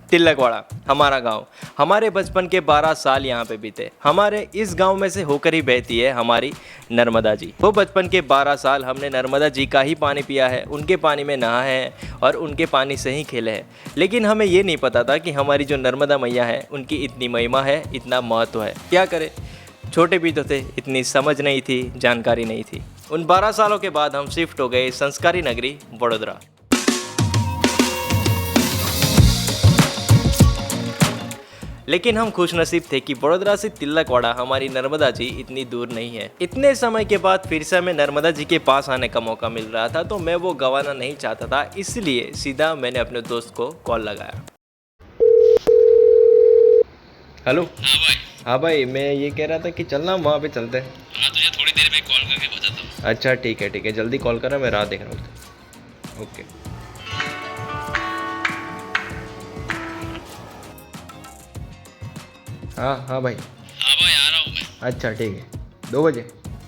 तिलकवाड़ा हमारा गांव। हमारे बचपन के 12 साल यहाँ पे बीते। हमारे इस गांव में से होकर ही बहती है हमारी नर्मदा जी। वो बचपन के 12 साल हमने नर्मदा जी का ही पानी पिया है, उनके पानी में नहाए हैं और उनके पानी से ही खेले हैं। लेकिन हमें ये नहीं पता था कि हमारी जो नर्मदा मैया है उनकी इतनी महिमा है, इतना महत्व है। क्या करें, छोटे भी तो थे, इतनी समझ नहीं थी, जानकारी नहीं थी। उन 12 सालों के बाद हम शिफ्ट हो गए संस्कारी नगरी वडोदरा। लेकिन हम खुशनसीब थे कि वडोदरा से तिलकवाड़ा हमारी नर्मदा जी इतनी दूर नहीं है। इतने समय के बाद फिर से हमें नर्मदा जी के पास आने का मौका मिल रहा था, तो मैं वो गंवाना नहीं चाहता था, इसलिए सीधा मैंने अपने दोस्त को कॉल लगाया। हेलो। हाँ भाई, मैं ये कह रहा था कि चलना वहाँ पे चलते हैं। हाँ, तुझे थोड़ी देर में कॉल करके बताता हूँ। अच्छा ठीक है, जल्दी कॉल करा, मैं राह देख रहा हूँ। ओके। हाँ भाई। हाँ भाई, आ रहा हूँ मैं। अच्छा ठीक है, 2 बजे।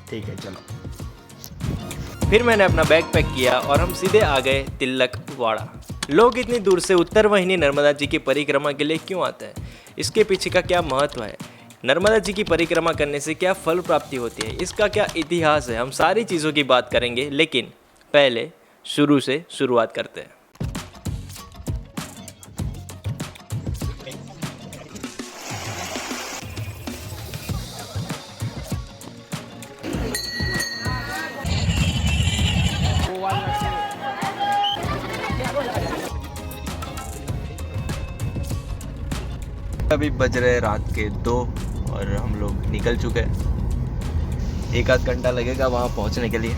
ठीक है, चलो। फिर मैंने अपना बैग पैक किया और हम सीधे आ गए तिलकवाड़ा। लोग इतनी दूर से उत्तर वाहिनी नर्मदा जी की परिक्रमा के लिए क्यों आते हैं? इसके पीछे का क्या महत्व है? नर्मदा जी की परिक्रमा करने से क्या फल प्राप्ति होती है? इसका क्या इतिहास है? हम सारी चीज़ों की बात करेंगे, लेकिन पहले शुरू से शुरुआत करते हैं। अभी बज रहे रात के 2 और हम लोग निकल चुके हैं। 1 आध घंटा लगेगा वहाँ पहुँचने के लिए।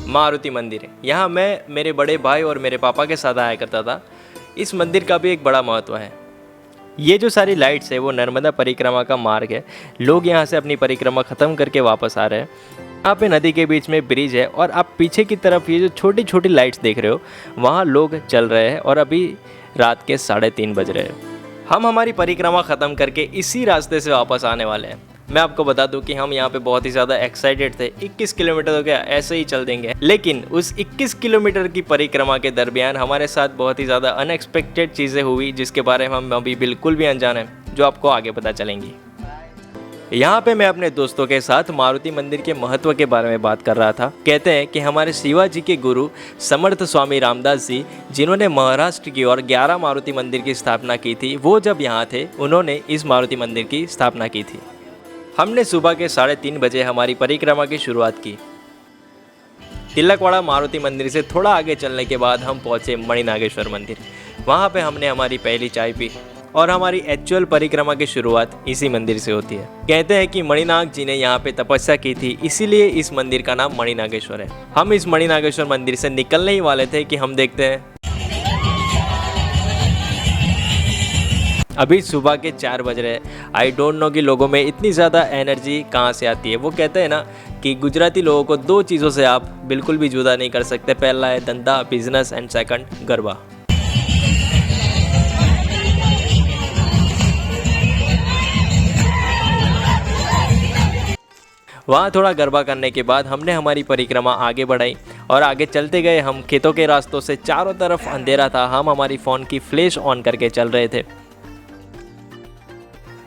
मारुति मंदिर है यहाँ। मैं, मेरे बड़े भाई और मेरे पापा के साथ आया करता था। इस मंदिर का भी एक बड़ा महत्व है। ये जो सारी लाइट्स है वो नर्मदा परिक्रमा का मार्ग है। लोग यहाँ से अपनी परिक्रमा ख़त्म करके वापस आ रहे हैं। यहाँ पे नदी के बीच में ब्रिज है और आप पीछे की तरफ ये जो छोटी छोटी लाइट्स देख रहे हो, वहाँ लोग चल रहे हैं और अभी रात के 3:30 बज रहे हैं। हम हमारी परिक्रमा ख़त्म करके इसी रास्ते से वापस आने वाले हैं। मैं आपको बता दूं कि हम यहाँ पे बहुत ही ज़्यादा एक्साइटेड थे। 21 किलोमीटर हो गया, ऐसे ही चल देंगे। लेकिन उस 21 किलोमीटर की परिक्रमा के दरमियान हमारे साथ बहुत ही ज़्यादा अनएक्सपेक्टेड चीज़ें हुई, जिसके बारे में हम अभी बिल्कुल भी अनजान हैं, जो आपको आगे पता चलेंगी। यहाँ पे मैं अपने दोस्तों के साथ मारुति मंदिर के महत्व के बारे में बात कर रहा था। कहते हैं कि हमारे शिवाजी के गुरु समर्थ स्वामी रामदास जी, जिन्होंने महाराष्ट्र की ओर 11 मारुति मंदिर की स्थापना की थी, वो जब यहाँ थे उन्होंने इस मारुति मंदिर की स्थापना की थी। हमने सुबह के 3:30 बजे हमारी परिक्रमा की शुरुआत की। तिलकवाड़ा मारुति मंदिर से थोड़ा आगे चलने के बाद हम पहुँचे मणिनागेश्वर मंदिर। वहाँ पे हमने हमारी पहली चाय पी और हमारी एक्चुअल परिक्रमा की शुरुआत इसी मंदिर से होती है। कहते हैं कि मणिनाग जी ने यहाँ पे तपस्या की थी, इसीलिए इस मंदिर का नाम मणिनागेश्वर है। हम इस मणिनागेश्वर मंदिर से निकलने ही वाले थे कि हम देखते हैं अभी सुबह के 4 बज रहे हैं। आई डोंट नो कि लोगों में इतनी ज़्यादा एनर्जी कहाँ से आती है। वो कहते हैं ना कि गुजराती लोगों को 2 चीज़ों से आप बिल्कुल भी जुदा नहीं कर सकते। पहला है धंधा, बिजनेस, एंड सेकंड गरबा। वहाँ थोड़ा गरबा करने के बाद हमने हमारी परिक्रमा आगे बढ़ाई और आगे चलते गए। हम खेतों के रास्तों से, चारों तरफ अंधेरा था। हम हमारी फ़ोन की फ्लैश ऑन करके चल रहे थे,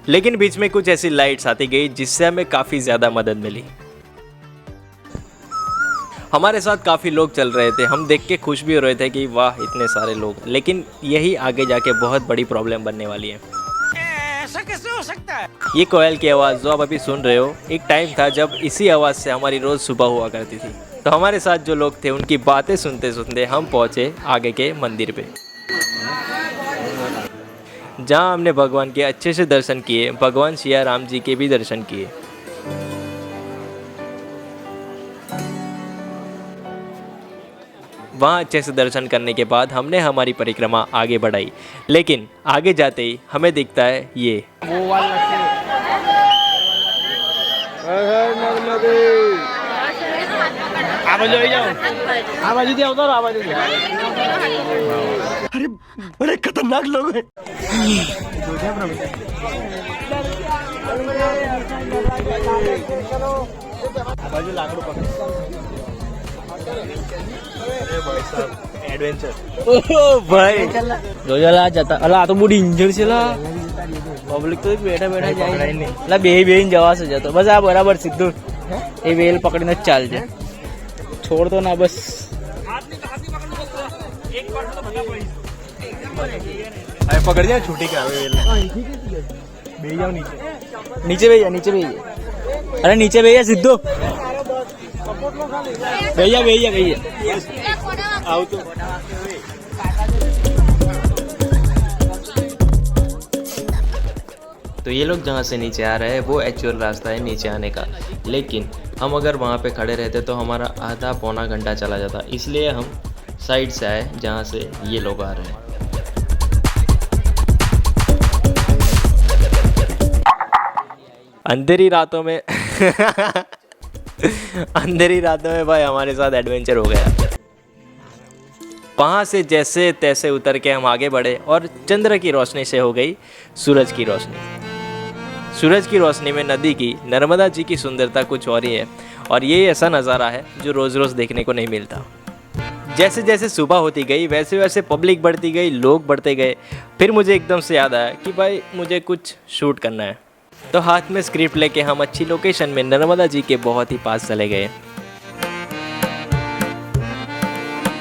लेकिन बीच में कुछ ऐसी लाइट्स आती गई जिससे हमें काफ़ी ज़्यादा मदद मिली। हमारे साथ काफ़ी लोग चल रहे थे। हम देख के खुश भी हो रहे थे कि वाह, इतने सारे लोग। लेकिन यही आगे जाके बहुत बड़ी प्रॉब्लम बनने वाली है। ऐसा कैसे हो सकता है? ये कोयल की आवाज़ जो आप अभी सुन रहे हो, एक टाइम था जब इसी आवाज़ से हमारी रोज़ सुबह हुआ करती थी। तो हमारे साथ जो लोग थे उनकी बातें सुनते सुनते हम पहुँचे आगे के मंदिर पे, जहाँ हमने भगवान के अच्छे से दर्शन किए। भगवान सिया राम जी के भी दर्शन किए। वहाँ अच्छे से दर्शन करने के बाद हमने हमारी परिक्रमा आगे बढ़ाई। लेकिन आगे जाते ही हमें दिखता है ये अरे बड़े खतरनाक लोग हैं। बाजू लाकड़ू पकड़ एडवेंचर ओ भाई जो जला जाता अला तो बड़ी इंजर છે લા પબ્લિક તો બેઠા બેઠા જાય લા બે બેન જવાશે જતો બસ આ બરાબર સીધું એ વેલ પકડીને જ ચાલજે છોડતો ના બસ अरे पकड़ जा छूटी का वेल बे जाओ नीचे નીચે બેહી અરે નીચે બેહી સીધો બેહી आओ तो ये लोग जहाँ से नीचे आ रहे हैं वो एक्चुअल रास्ता है नीचे आने का, लेकिन हम अगर वहाँ पे खड़े रहते तो हमारा आधा पौना घंटा चला जाता, इसलिए हम साइड से आए जहाँ से ये लोग आ रहे हैं। अंधेरी रातों में अंधेरी रातों में भाई हमारे साथ एडवेंचर हो गया। वहाँ से जैसे तैसे उतर के हम आगे बढ़े और चंद्र की रोशनी से हो गई सूरज की रोशनी। सूरज की रोशनी में नदी की, नर्मदा जी की सुंदरता कुछ और ही है, और ये ऐसा नज़ारा है जो रोज़ रोज़ देखने को नहीं मिलता। जैसे जैसे सुबह होती गई वैसे वैसे पब्लिक बढ़ती गई, लोग बढ़ते गए। फिर मुझे एकदम से याद आया कि भाई मुझे कुछ शूट करना है, तो हाथ में स्क्रिप्ट लेके हम अच्छी लोकेशन में नर्मदा जी के बहुत ही पास चले गए।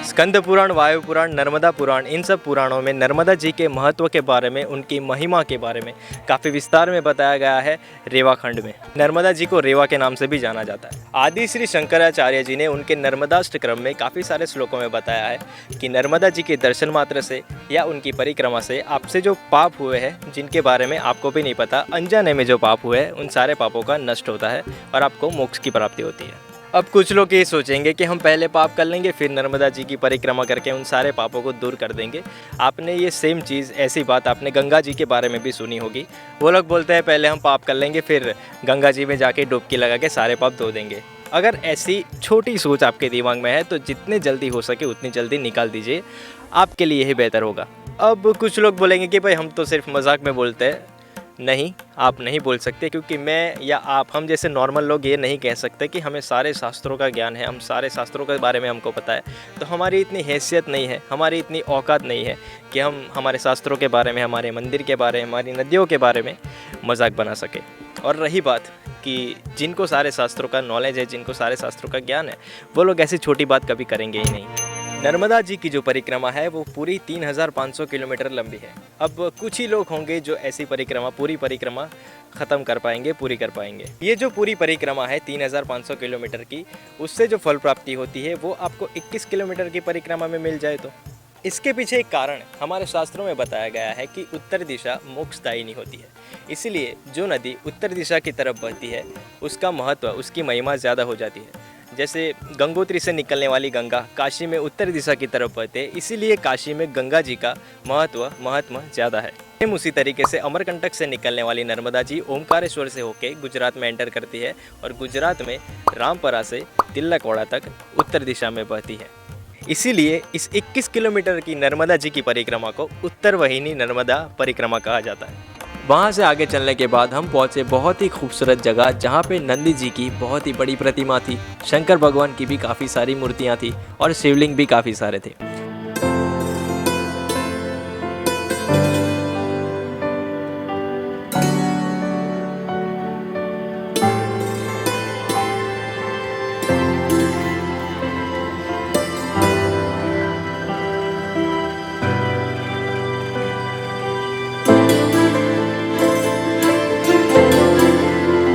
स्कंद पुराण, वायु पुराण, नर्मदा पुराण, इन सब पुराणों में नर्मदा जी के महत्व के बारे में, उनकी महिमा के बारे में काफ़ी विस्तार में बताया गया है। रेवा खंड में नर्मदा जी को रेवा के नाम से भी जाना जाता है। आदि श्री शंकराचार्य जी ने उनके नर्मदाष्टक्रम में काफ़ी सारे श्लोकों में बताया है कि नर्मदा जी के दर्शन मात्र से या उनकी परिक्रमा से आपसे जो पाप हुए हैं, जिनके बारे में आपको भी नहीं पता, अनजाने में जो पाप हुए हैं, उन सारे पापों का नष्ट होता है और आपको मोक्ष की प्राप्ति होती है। अब कुछ लोग ये सोचेंगे कि हम पहले पाप कर लेंगे, फिर नर्मदा जी की परिक्रमा करके उन सारे पापों को दूर कर देंगे। आपने ये सेम चीज़, ऐसी बात आपने गंगा जी के बारे में भी सुनी होगी। वो लोग बोलते हैं पहले हम पाप कर लेंगे, फिर गंगा जी में जाके डुबकी लगा के सारे पाप धो देंगे। अगर ऐसी छोटी सोच आपके दिमाग में है तो जितने जल्दी हो सके उतनी जल्दी निकाल दीजिए, आपके लिए ही बेहतर होगा। अब कुछ लोग बोलेंगे कि भाई हम तो सिर्फ मजाक में बोलते हैं। नहीं, आप नहीं बोल सकते, क्योंकि मैं या आप, हम जैसे नॉर्मल लोग ये नहीं कह सकते कि हमें सारे शास्त्रों का ज्ञान है, हम सारे शास्त्रों के बारे में हमको पता है। तो हमारी इतनी हैसियत नहीं है, हमारी इतनी औकात नहीं है कि हम हमारे शास्त्रों के बारे में, हमारे मंदिर के बारे में, हमारी नदियों के बारे में मजाक बना सके। और रही बात कि जिनको सारे शास्त्रों का नॉलेज है, जिनको सारे शास्त्रों का ज्ञान है, वो लोग ऐसी छोटी बात कभी करेंगे ही नहीं। नर्मदा जी की जो परिक्रमा है वो पूरी 3500 किलोमीटर लंबी है। अब कुछ ही लोग होंगे जो ऐसी परिक्रमा, पूरी परिक्रमा ख़त्म कर पाएंगे, पूरी कर पाएंगे। ये जो पूरी परिक्रमा है 3500 किलोमीटर की, उससे जो फल प्राप्ति होती है वो आपको 21 किलोमीटर की परिक्रमा में मिल जाए तो। इसके पीछे एक कारण हमारे शास्त्रों में बताया गया है कि उत्तर दिशा मोक्षदायिनी होती है। इसीलिए जो नदी उत्तर दिशा की तरफ बहती है उसका महत्व, उसकी महिमा ज़्यादा हो जाती है। जैसे गंगोत्री से निकलने वाली गंगा काशी में उत्तर दिशा की तरफ बहते, इसीलिए काशी में गंगा जी का महात्मा ज़्यादा है। सेम उसी तरीके से अमरकंटक से निकलने वाली नर्मदा जी ओमकारेश्वर से होकर गुजरात में एंटर करती है और गुजरात में रामपरा से तिलकवाड़ा तक उत्तर दिशा में बहती है। इसीलिए इस 21 किलोमीटर की नर्मदा जी की परिक्रमा को उत्तर वाहिनी नर्मदा परिक्रमा कहा जाता है। वहाँ से आगे चलने के बाद हम पहुँचे बहुत ही खूबसूरत जगह, जहाँ पे नंदी जी की बहुत ही बड़ी प्रतिमा थी, शंकर भगवान की भी काफ़ी सारी मूर्तियाँ थी और शिवलिंग भी काफ़ी सारे थे।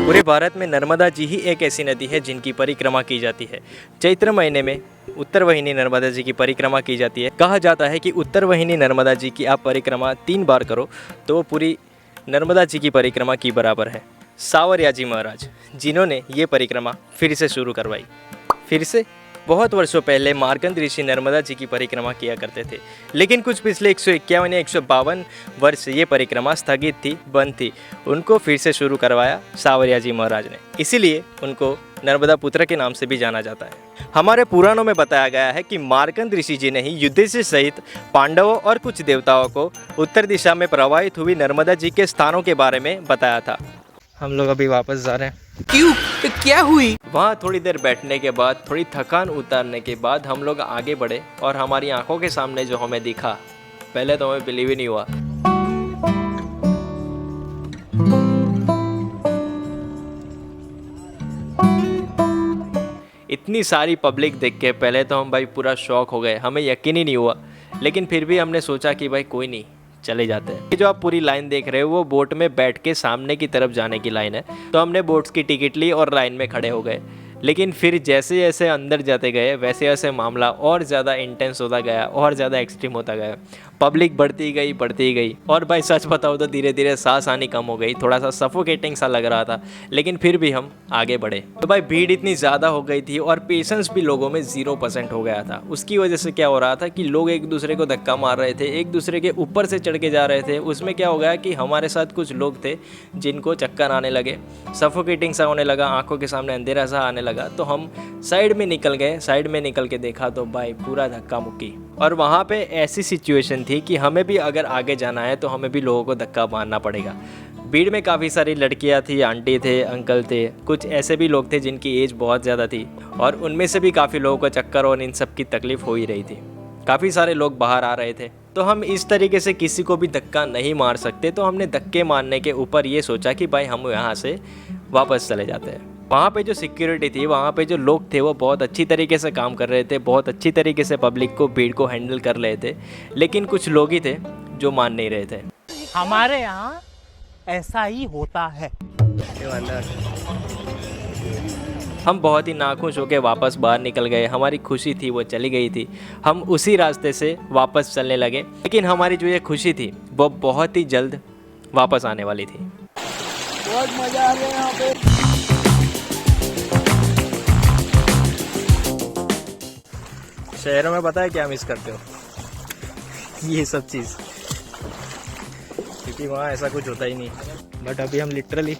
पूरे भारत में नर्मदा जी ही एक ऐसी नदी है जिनकी परिक्रमा की जाती है। चैत्र महीने में उत्तर वाहिनी नर्मदा जी की परिक्रमा की जाती है। कहा जाता है कि उत्तर वाहिनी नर्मदा जी की आप परिक्रमा 3 बार करो तो वो पूरी नर्मदा जी की परिक्रमा की बराबर है। सावरिया जी महाराज, जिन्होंने ये परिक्रमा फिर से शुरू करवाई। फिर से बहुत वर्षों पहले मार्कंड ऋषि नर्मदा जी की परिक्रमा किया करते थे, लेकिन कुछ पिछले 151 या 152 वर्ष ये परिक्रमा स्थगित थी, बंद थी। उनको फिर से शुरू करवाया सावरिया जी महाराज ने, इसीलिए उनको नर्मदा पुत्र के नाम से भी जाना जाता है। हमारे पुराणों में बताया गया है कि मार्कंड ऋषि जी ने ही युधिष्ठिर सहित पांडवों और कुछ देवताओं को उत्तर दिशा में प्रवाहित हुई नर्मदा जी के स्थानों के बारे में बताया था। हम लोग अभी वापस जा रहे हैं। क्यों? तो क्या हुई? वहाँ थोड़ी देर बैठने के बाद, थोड़ी थकान उतारने के बाद हम लोग आगे बढ़े और हमारी आंखों के सामने जो हमें दिखा, पहले तो हमें बिलीव ही नहीं हुआ। इतनी सारी पब्लिक देख के पहले तो हम भाई पूरा शॉक हो गए, हमें यकीन ही नहीं हुआ। लेकिन फिर भी हमने सोचा कि भाई कोई नहीं, चले जाते हैं। ये जो आप पूरी लाइन देख रहे हो वो बोट में बैठ के सामने की तरफ जाने की लाइन है। तो हमने बोट्स की टिकट ली और लाइन में खड़े हो गए। लेकिन फिर जैसे जैसे अंदर जाते गए वैसे वैसे मामला और ज़्यादा इंटेंस होता गया और ज़्यादा एक्सट्रीम होता गया। पब्लिक बढ़ती गई और भाई सच बताओ तो धीरे धीरे सांस आनी कम हो गई, थोड़ा सा सफोकेटिंग सा लग रहा था। लेकिन फिर भी हम आगे बढ़े। तो भाई भीड़ इतनी ज़्यादा हो गई थी और पेशेंस भी लोगों में 0% हो गया था। उसकी वजह से क्या हो रहा था कि लोग एक दूसरे को धक्का मार रहे थे, एक दूसरे के ऊपर से चढ़ के जा रहे थे। उसमें क्या हो गया कि हमारे साथ कुछ लोग थे जिनको चक्कर आने लगे, सफोकेटिंग सा होने लगा, आंखों के सामने अंधेरा सा आने लगा। तो हम साइड में निकल गए। साइड में निकल के देखा तो भाई पूरा धक्का मुक्की। और वहाँ पे ऐसी सिचुएशन थी कि हमें भी अगर आगे जाना है तो हमें भी लोगों को धक्का मारना पड़ेगा। भीड़ में काफ़ी सारी लड़कियाँ थी, आंटी थे, अंकल थे, कुछ ऐसे भी लोग थे जिनकी एज बहुत ज़्यादा थी और उनमें से भी काफ़ी लोगों को चक्कर और इन सब की तकलीफ़ हो ही रही थी। काफ़ी सारे लोग बाहर आ रहे थे। तो हम इस तरीके से किसी को भी धक्का नहीं मार सकते। तो हमने धक्के मारने के ऊपर ये सोचा कि भाई हम यहाँ से वापस चले जाते हैं। वहाँ पे जो सिक्योरिटी थी, वहाँ पे जो लोग थे वो बहुत अच्छी तरीके से काम कर रहे थे, बहुत अच्छी तरीके से पब्लिक को, भीड़ को हैंडल कर रहे थे। लेकिन कुछ लोग ही थे जो मान नहीं रहे थे। हमारे यहाँ ऐसा ही होता है। हम बहुत ही नाखुश होकर वापस बाहर निकल गए। हमारी खुशी थी वो चली गई थी। हम उसी रास्ते से वापस चलने लगे। लेकिन हमारी जो ये खुशी थी वो बहुत ही जल्द वापस आने वाली थी। बहुत मजा आ रहा है यहाँ पे। शहरों में पता है क्या मिस करते हो? ये सब चीज़, क्योंकि वहाँ ऐसा कुछ होता ही नहीं। बट अभी हम लिटरली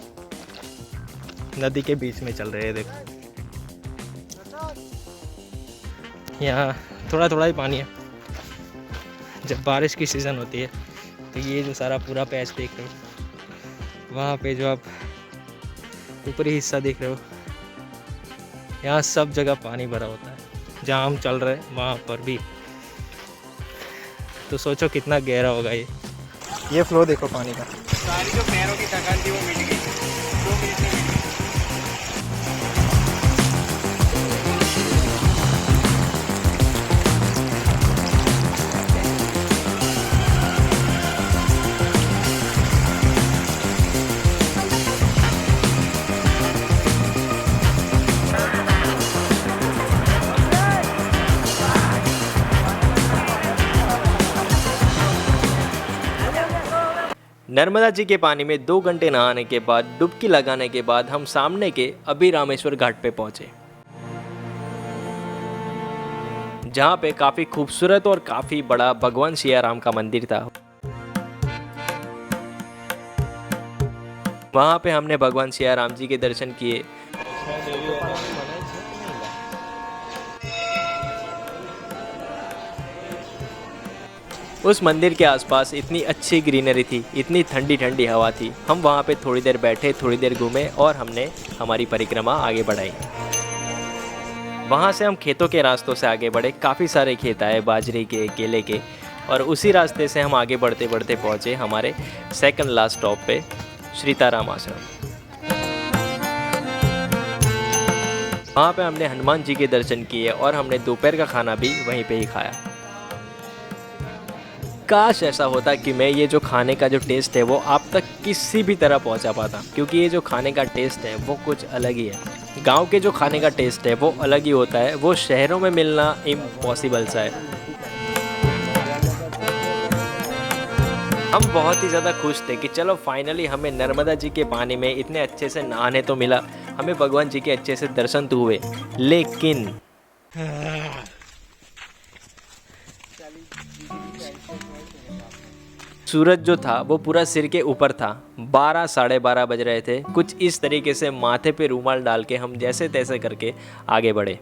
नदी के बीच में चल रहे हैं। देखो यहाँ थोड़ा थोड़ा ही पानी है। जब बारिश की सीज़न होती है तो ये जो सारा पूरा पैच देख रहे हो, वहाँ पे जो आप ऊपरी हिस्सा देख रहे हो, यहाँ सब जगह पानी भरा होता है। जहाँ हम चल रहे हैं वहाँ पर भी। तो सोचो कितना गहरा होगा ये फ्लो देखो पानी का। सारी जो पैरों की थकान थी वो मिट गई। 2 मिनट में मिट गई। नर्मदा जी के पानी में 2 घंटे नहाने के बाद, डुबकी लगाने के बाद हम सामने के अभी रामेश्वर घाट पे पहुंचे, जहां पे काफी खूबसूरत और काफी बड़ा भगवान सियाराम का मंदिर था। वहां पे हमने भगवान सियाराम जी के दर्शन किए। उस मंदिर के आसपास इतनी अच्छी ग्रीनरी थी, इतनी ठंडी ठंडी हवा थी। हम वहाँ पे थोड़ी देर बैठे, थोड़ी देर घूमे और हमने हमारी परिक्रमा आगे बढ़ाई। वहाँ से हम खेतों के रास्तों से आगे बढ़े। काफ़ी सारे खेत आए, बाजरे के, केले के, और उसी रास्ते से हम आगे बढ़ते बढ़ते पहुँचे हमारे सेकंड लास्ट स्टॉप पे, श्रीताराम आश्रम। वहाँ पे हमने हनुमान जी के दर्शन किए और हमने दोपहर का खाना भी वहीं पे ही खाया। काश ऐसा होता कि मैं ये जो खाने का जो टेस्ट है वो आप तक किसी भी तरह पहुंचा पाता, क्योंकि ये जो खाने का टेस्ट है वो कुछ अलग ही है। गांव के जो खाने का टेस्ट है वो अलग ही होता है, वो शहरों में मिलना इम्पॉसिबल सा है। हम बहुत ही ज़्यादा खुश थे कि चलो फाइनली हमें नर्मदा जी के पानी में इतने अच्छे से नहाने तो मिला, हमें भगवान जी के अच्छे से दर्शन तो हुए। लेकिन सूरज जो था वो पूरा सिर के ऊपर था। 12 साढ़े 12 बज रहे थे। कुछ इस तरीके से माथे पे रूमाल डाल के हम जैसे तैसे करके आगे बढ़े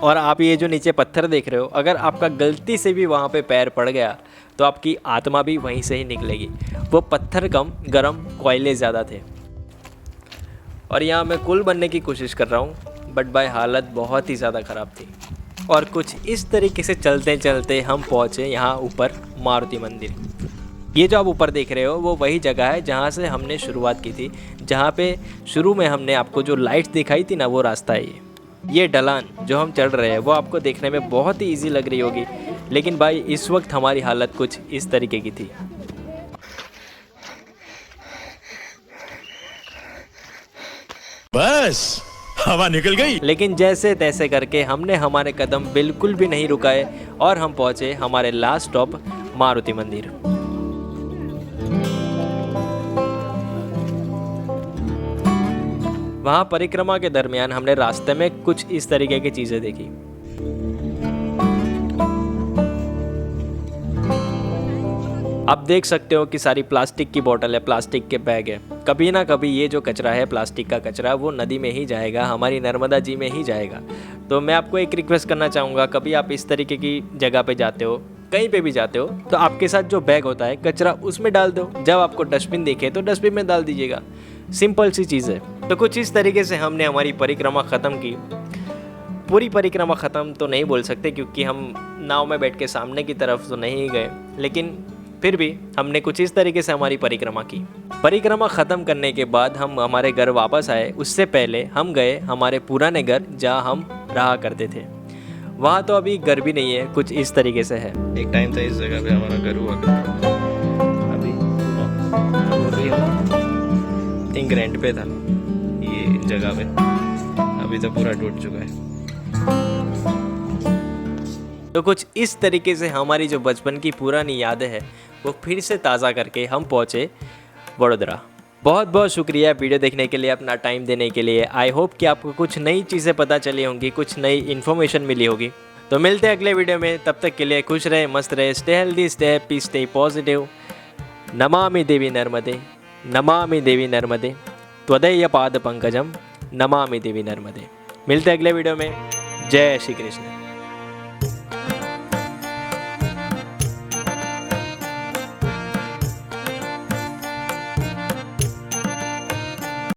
और आप ये जो नीचे पत्थर देख रहे हो, अगर आपका गलती से भी वहाँ पे पैर पड़ गया तो आपकी आत्मा भी वहीं से ही निकलेगी। वो पत्थर कम, गरम कोयले ज़्यादा थे। और यहाँ मैं कुल बनने की कोशिश कर रहा हूँ, बट भाई हालत बहुत ही ज़्यादा ख़राब थी। और कुछ इस तरीके से चलते चलते हम पहुँचे यहाँ ऊपर मारुति मंदिर। ये जो आप ऊपर देख रहे हो वो वही जगह है जहाँ से हमने शुरुआत की थी, जहाँ पे शुरू में हमने आपको जो लाइट्स दिखाई थी ना, वो रास्ता है ये ढलान जो हम चढ़ रहे हैं वो आपको देखने में बहुत ही इजी लग रही होगी, लेकिन भाई इस वक्त हमारी हालत कुछ इस तरीके की थी। बस हवा निकल गई। लेकिन जैसे तैसे करके हमने हमारे कदम बिल्कुल भी नहीं रुकाए और हम पहुंचे हमारे लास्ट स्टॉप मारुति मंदिर। वहां परिक्रमा के दरमियान हमने रास्ते में कुछ इस तरीके की चीजें देखी। आप देख सकते हो कि सारी प्लास्टिक की बोतल है, प्लास्टिक के बैग है। कभी ना कभी ये जो कचरा है, प्लास्टिक का कचरा, वो नदी में ही जाएगा, हमारी नर्मदा जी में ही जाएगा। तो मैं आपको एक रिक्वेस्ट करना चाहूँगा, कभी आप इस तरीके की जगह पे जाते हो, कहीं पे भी जाते हो, तो आपके साथ जो बैग होता है कचरा उसमें डाल दो। जब आपको डस्टबिन दिखे तो डस्टबिन में डाल दीजिएगा। सिंपल सी चीज़ है। तो कुछ इस तरीके से हमने हमारी परिक्रमा ख़त्म की। पूरी परिक्रमा ख़त्म तो नहीं बोल सकते क्योंकि हम नाव में बैठ के सामने की तरफ तो नहीं गए, लेकिन फिर भी हमने कुछ इस तरीके से हमारी परिक्रमा की। परिक्रमा ख़त्म करने के बाद हम हमारे घर वापस आए। उससे पहले हम गए हमारे पुराने घर जहाँ हम रहा करते थे। वहाँ तो अभी घर भी नहीं है, कुछ इस तरीके से है। एक टाइम था इस जगह पे हमारा घर हुआ करता था। अभी थिंक रेंट पे था ये जगह पे, अभी तो पूरा टूट चुका है। तो कुछ इस तरीके से हमारी जो बचपन की पुरानी यादें हैं वो फिर से ताज़ा करके हम पहुँचे वडोदरा। बहुत बहुत शुक्रिया वीडियो देखने के लिए, अपना टाइम देने के लिए। आई होप कि आपको कुछ नई चीज़ें पता चली होंगी, कुछ नई इन्फॉर्मेशन मिली होगी। तो मिलते हैं अगले वीडियो में, तब तक के लिए खुश रहे, मस्त रहे, stay healthy, stay happy, stay positive. Namami Devi नर्मदे, नमामि देवी नर्मदे, त्वदीय पाद पंकजम, नमामि देवी नर्मदे। मिलते हैं अगले वीडियो में। जय श्री कृष्ण।